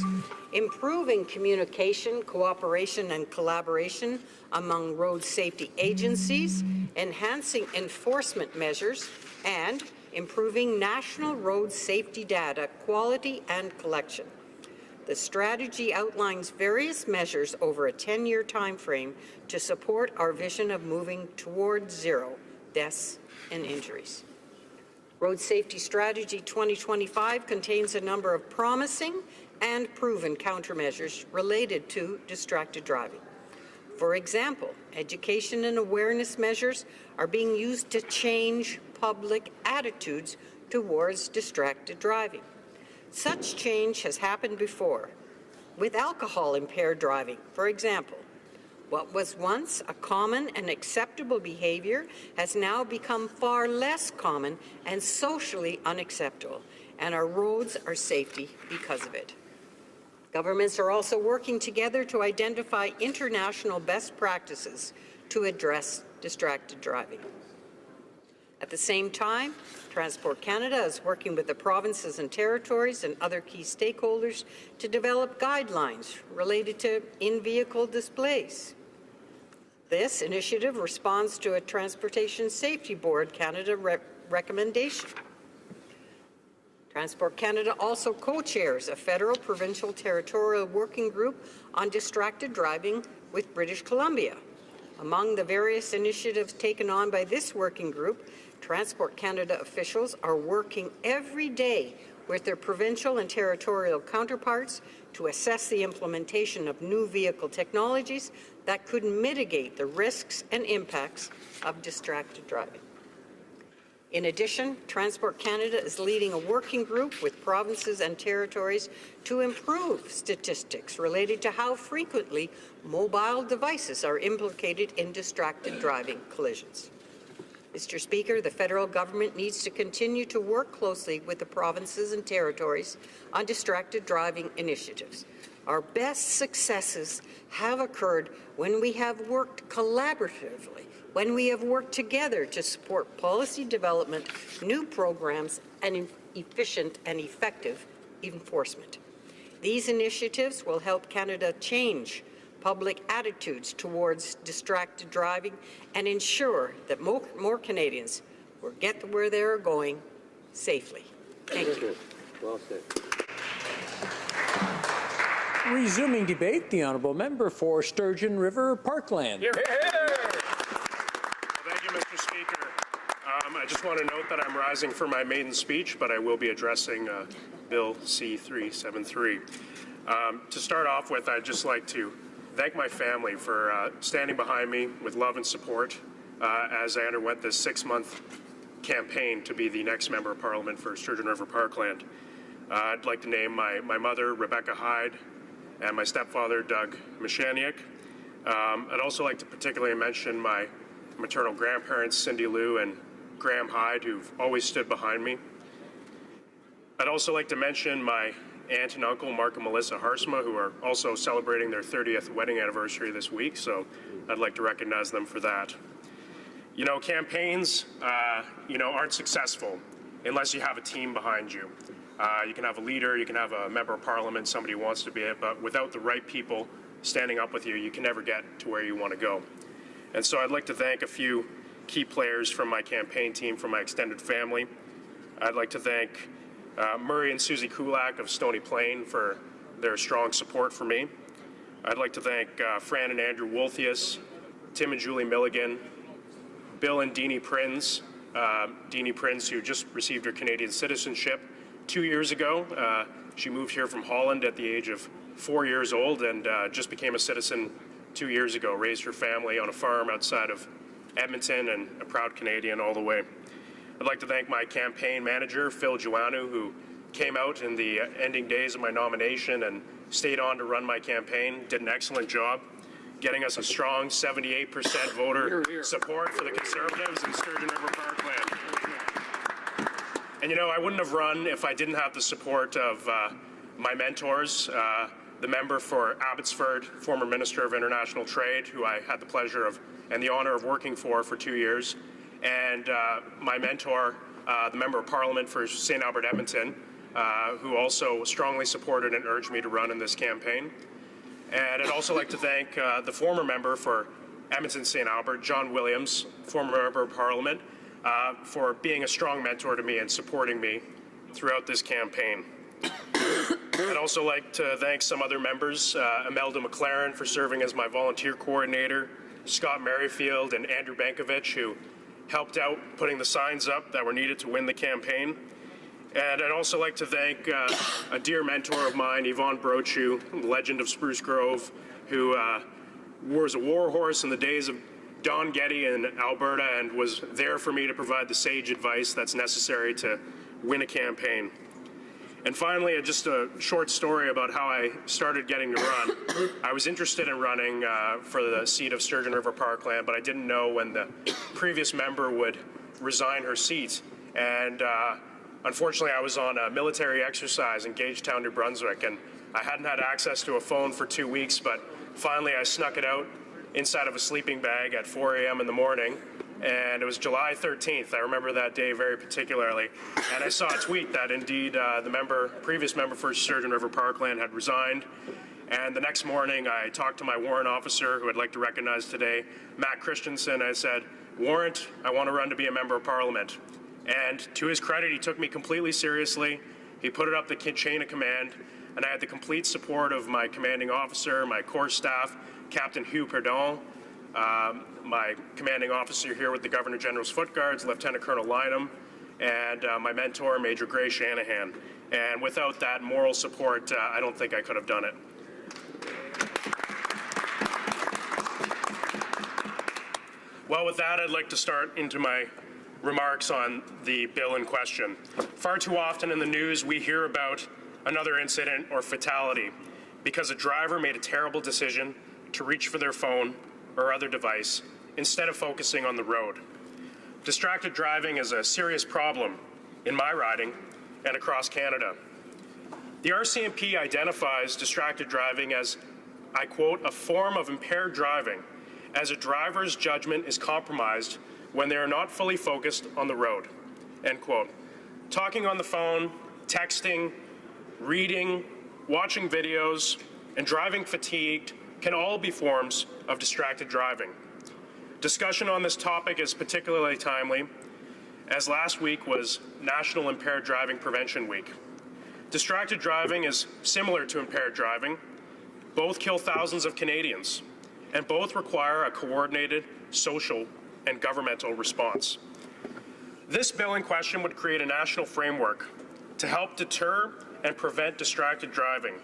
improving communication, cooperation, and collaboration among road safety agencies, enhancing enforcement measures, and improving national road safety data quality and collection. The strategy outlines various measures over a 10-year time frame to support our vision of moving towards zero deaths and injuries. Road Safety Strategy 2025 contains a number of promising and proven countermeasures related to distracted driving. For example, education and awareness measures are being used to change public attitudes towards distracted driving. Such change has happened before with alcohol-impaired driving. For example, What was once a common and acceptable behavior has now become far less common and socially unacceptable, and our roads are safety because of it. Governments are also working together to identify international best practices to address distracted driving. At the same time, Transport Canada is working with the provinces and territories and other key stakeholders to develop guidelines related to in-vehicle displays. This initiative responds to a Transportation Safety Board Canada recommendation. Transport Canada also co-chairs a federal, provincial, territorial working group on distracted driving with British Columbia. Among the various initiatives taken on by this working group, Transport Canada officials are working every day with their provincial and territorial counterparts to assess the implementation of new vehicle technologies that could mitigate the risks and impacts of distracted driving. In addition, Transport Canada is leading a working group with provinces and territories to improve statistics related to how frequently mobile devices are implicated in distracted driving collisions. Mr. Speaker, the federal government needs to continue to work closely with the provinces and territories on distracted driving initiatives. Our best successes have occurred when we have worked collaboratively, when we have worked together to support policy development, new programs, and efficient and effective enforcement. These initiatives will help Canada change public attitudes towards distracted driving and ensure that more Canadians will get to where they're going safely. Thank you. Well said. Resuming debate, the honourable member for Sturgeon River Parkland. Here, here. Thank you, Mr. Speaker. I just want to note that I'm rising for my maiden speech, but I will be addressing Bill C-373. To start off with, I'd just like to thank my family for standing behind me with love and support as I underwent this 6-month campaign to be the next Member of Parliament for Sturgeon River Parkland. I'd like to name my mother, Rebecca Hyde, and my stepfather, Doug Mashaniak. I'd also like to particularly mention my maternal grandparents, Cindy Lou and Graham Hyde, who've always stood behind me. I'd also like to mention my aunt and uncle, Mark and Melissa Harsma, who are also celebrating their 30th wedding anniversary this week, so I'd like to recognize them for that. You know, campaigns, aren't successful unless you have a team behind you. You can have a leader, you can have a member of parliament, somebody who wants to be it, but without the right people standing up with you, you can never get to where you want to go. And so I'd like to thank a few key players from my campaign team, from my extended family. I'd like to thank Murray and Susie Kulak of Stony Plain for their strong support for me. I'd like to thank Fran and Andrew Wolthius, Tim and Julie Milligan, Bill and Deanie Prins, who just received her Canadian citizenship 2 years ago. She moved here from Holland at the age of 4 years old and just became a citizen 2 years ago, raised her family on a farm outside of Edmonton, and a proud Canadian all the way. I'd like to thank my campaign manager, Phil Joannou, who came out in the ending days of my nomination and stayed on to run my campaign, did an excellent job, getting us a strong 78% voter support for the Conservatives in Sturgeon River Parkland. And you know, I wouldn't have run if I didn't have the support of my mentors, the member for Abbotsford, former Minister of International Trade, who I had the pleasure of and the honour of working for 2 years, and my mentor, the Member of Parliament for St. Albert Edmonton, who also strongly supported and urged me to run in this campaign. And I'd also like to thank the former member for Edmonton St. Albert, John Williams, former Member of Parliament, for being a strong mentor to me and supporting me throughout this campaign. I'd also like to thank some other members, Imelda McLaren for serving as my volunteer coordinator, Scott Merrifield and Andrew Bankovich, who helped out putting the signs up that were needed to win the campaign. And I'd also like to thank a dear mentor of mine, Yvonne Brochu, legend of Spruce Grove, who was a warhorse in the days of Don Getty in Alberta and was there for me to provide the sage advice that's necessary to win a campaign. And finally, just a short story about how I started getting to run. I was interested in running for the seat of Sturgeon River Parkland, but I didn't know when the previous member would resign her seat. And unfortunately, I was on a military exercise in Gagetown, New Brunswick, and I hadn't had access to a phone for 2 weeks, but finally I snuck it out inside of a sleeping bag at 4 a.m. in the morning. And it was July 13th. I remember that day very particularly. And I saw a tweet that indeed the previous member for Sturgeon River Parkland had resigned. And the next morning, I talked to my warrant officer, who I'd like to recognize today, Matt Christensen. I said, "Warrant, I want to run to be a member of Parliament." And to his credit, he took me completely seriously. He put it up the chain of command, and I had the complete support of my commanding officer, my corps staff, Captain Hugh Perdon, my commanding officer here with the Governor General's Foot Guards, Lieutenant Colonel Lynham, and my mentor, Major Gray Shanahan. And without that moral support, I don't think I could have done it. Well, with that, I'd like to start into my remarks on the bill in question. Far too often in the news, we hear about another incident or fatality because a driver made a terrible decision to reach for their phone or other device instead of focusing on the road. Distracted driving is a serious problem in my riding and across Canada. The RCMP identifies distracted driving as, I quote, "a form of impaired driving as a driver's judgment is compromised when they are not fully focused on the road," end quote. Talking on the phone, texting, reading, watching videos, and driving fatigued can all be forms of distracted driving. Discussion on this topic is particularly timely, as last week was National Impaired Driving Prevention Week. Distracted driving is similar to impaired driving. Both kill thousands of Canadians, and both require a coordinated social and governmental response. This bill in question would create a national framework to help deter and prevent distracted driving.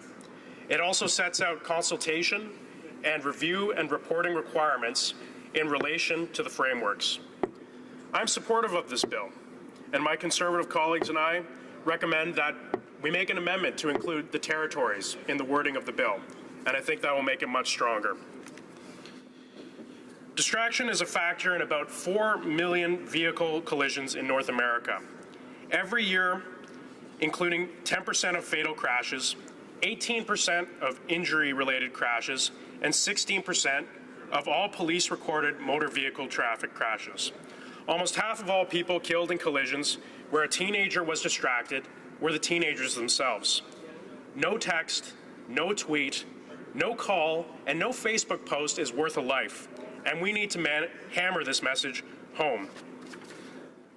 It also sets out consultation and review and reporting requirements in relation to the frameworks. I'm supportive of this bill, and my Conservative colleagues and I recommend that we make an amendment to include the territories in the wording of the bill, and I think that will make it much stronger. Distraction is a factor in about 4 million vehicle collisions in North America. Every year, including 10% of fatal crashes, 18% of injury-related crashes, and 16% of all police-recorded motor vehicle traffic crashes. Almost half of all people killed in collisions where a teenager was distracted were the teenagers themselves. No text, no tweet, no call, and no Facebook post is worth a life, and we need to hammer this message home.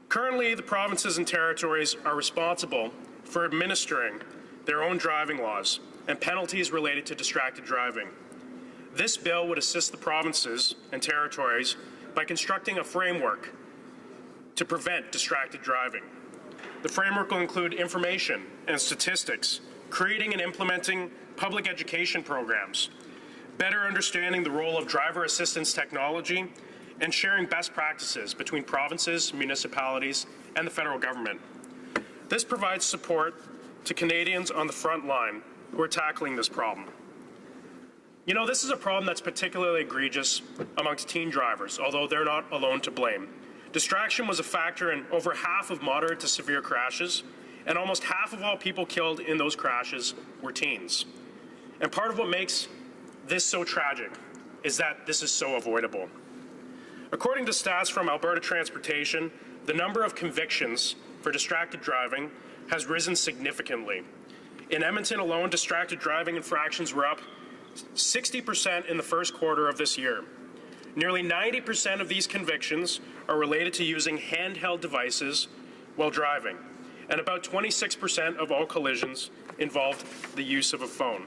Currently, the provinces and territories are responsible for administering their own driving laws and penalties related to distracted driving. This bill would assist the provinces and territories by constructing a framework to prevent distracted driving. The framework will include information and statistics, creating and implementing public education programs, better understanding the role of driver assistance technology, and sharing best practices between provinces, municipalities, and the federal government. This provides support to Canadians on the front line who are tackling this problem. You know, this is a problem that's particularly egregious amongst teen drivers, although they're not alone to blame. Distraction was a factor in over half of moderate to severe crashes, and almost half of all people killed in those crashes were teens. And part of what makes this so tragic is that this is so avoidable. According to stats from Alberta Transportation, the number of convictions for distracted driving has risen significantly. In Edmonton alone, distracted driving infractions were up 60% in the first quarter of this year. Nearly 90% of these convictions are related to using handheld devices while driving, and about 26% of all collisions involved the use of a phone.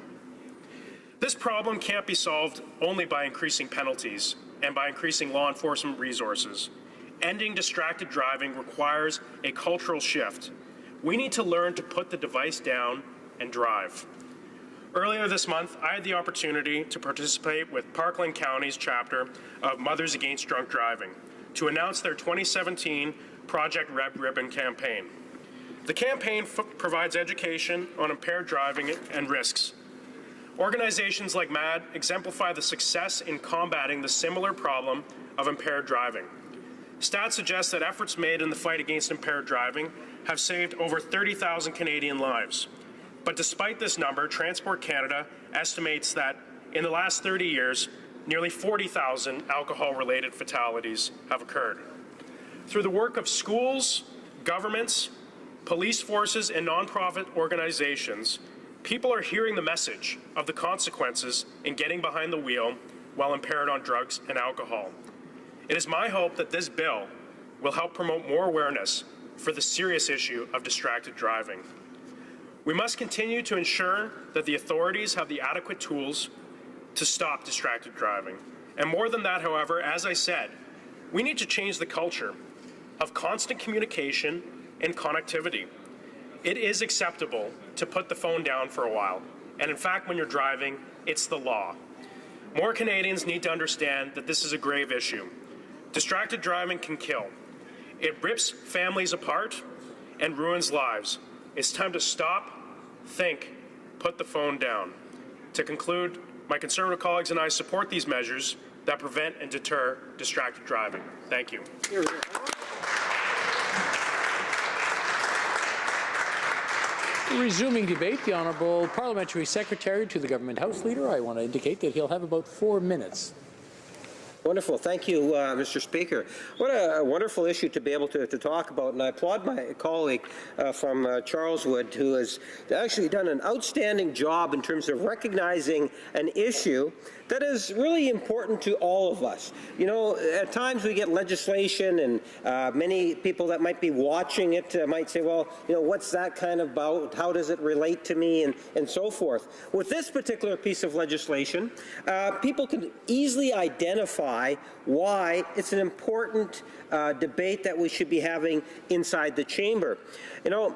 This problem can't be solved only by increasing penalties and by increasing law enforcement resources. Ending distracted driving requires a cultural shift. We need to learn to put the device down and drive. Earlier this month, I had the opportunity to participate with Parkland County's chapter of Mothers Against Drunk Driving to announce their 2017 Project Red Ribbon campaign. The campaign provides education on impaired driving and risks. Organizations like MAD exemplify the success in combating the similar problem of impaired driving. Stats suggest that efforts made in the fight against impaired driving have saved over 30,000 Canadian lives. But despite this number, Transport Canada estimates that in the last 30 years, nearly 40,000 alcohol-related fatalities have occurred. Through the work of schools, governments, police forces, and nonprofit organizations, people are hearing the message of the consequences in getting behind the wheel while impaired on drugs and alcohol. It is my hope that this bill will help promote more awareness for the serious issue of distracted driving. We must continue to ensure that the authorities have the adequate tools to stop distracted driving. And more than that, however, as I said, we need to change the culture of constant communication and connectivity. It is acceptable to put the phone down for a while. And in fact, when you're driving, it's the law. More Canadians need to understand that this is a grave issue. Distracted driving can kill. It rips families apart and ruins lives. It's time to stop, think, put the phone down. To conclude, my Conservative colleagues and I support these measures that prevent and deter distracted driving. Thank you. Resuming debate, the Honourable Parliamentary Secretary to the Government House Leader. I want to indicate that he'll have about 4 minutes. Wonderful. Thank you, Mr. Speaker. What a wonderful issue to be able to talk about, and I applaud my colleague from Charleswood, who has actually done an outstanding job in terms of recognizing an issue that is really important to all of us. You know, at times we get legislation, and many people that might be watching it might say, well, you know, what's that kind of about? How does it relate to me? And so forth. With this particular piece of legislation, people can easily identify why it's an important debate that we should be having inside the chamber. You know,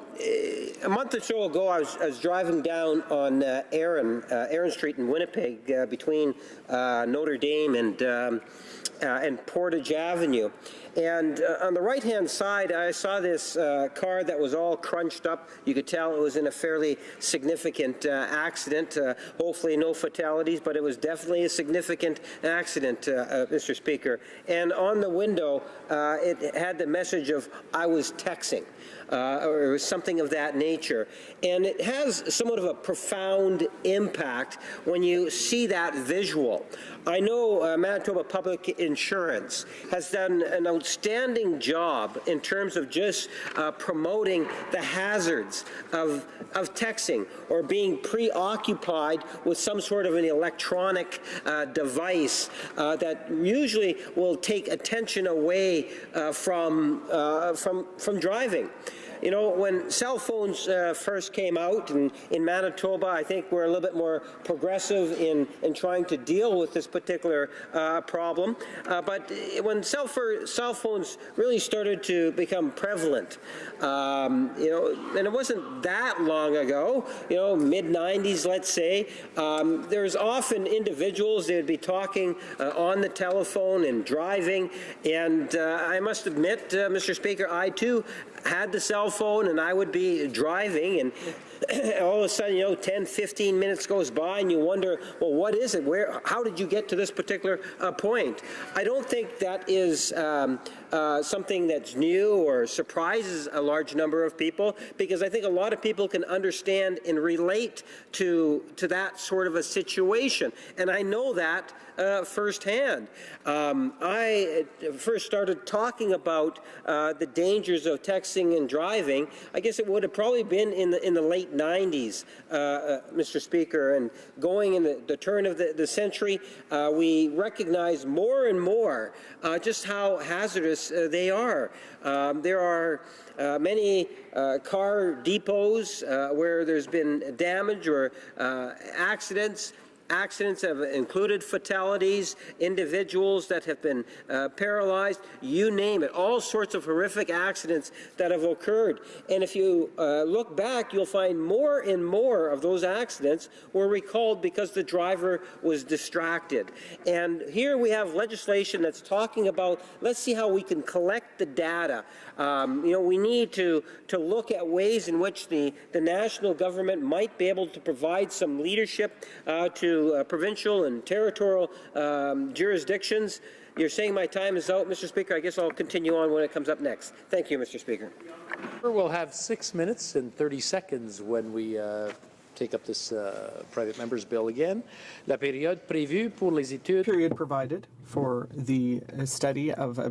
a month or so ago, I was driving down on Erin Street in Winnipeg between Notre Dame and Portage Avenue. And on the right-hand side, I saw this car that was all crunched up. You could tell it was in a fairly significant accident. Hopefully no fatalities, but it was definitely a significant accident, Mr. Speaker. And on the window, it had the message of, "I was texting." Or something of that nature. And it has somewhat of a profound impact when you see that visual. I know Manitoba Public Insurance has done an outstanding job in terms of just promoting the hazards of texting or being preoccupied with some sort of an electronic device that usually will take attention away from driving. You know, when cell phones first came out in Manitoba, I think we're a little bit more progressive in trying to deal with this particular problem. But when cell phones really started to become prevalent, you know, and it wasn't that long ago, you know, mid-90s, let's say, there's often individuals that would be talking on the telephone and driving. And I must admit, Mr. Speaker, I too had the cell phone and I would be driving, and all of a sudden, you know, 10, 15 minutes goes by and you wonder, well, what is it? How did you get to this particular point? I don't think that is something that's new or surprises a large number of people, because I think a lot of people can understand and relate to that sort of a situation. And I know that firsthand. I first started talking about the dangers of texting and driving. I guess it would have probably been in the late 90s, Mr. Speaker, and going in the turn of the century, we recognize more and more just how hazardous they are. There are many car depots where there's been damage or accidents. accidents have included fatalities, individuals that have been paralyzed, you name it, all sorts of horrific accidents that have occurred. And if you look back, you'll find more and more of those accidents were recalled because the driver was distracted. And here we have legislation that's talking about, let's see how we can collect the data. We need to look at ways in which the national government might be able to provide some leadership to provincial and territorial jurisdictions. You're saying my time is out, Mr. Speaker. I guess I'll continue on when it comes up next. Thank you, Mr. Speaker. We'll have 6 minutes and 30 seconds when we take up this private member's bill again. La période prévue pour les études. Period provided for the study of a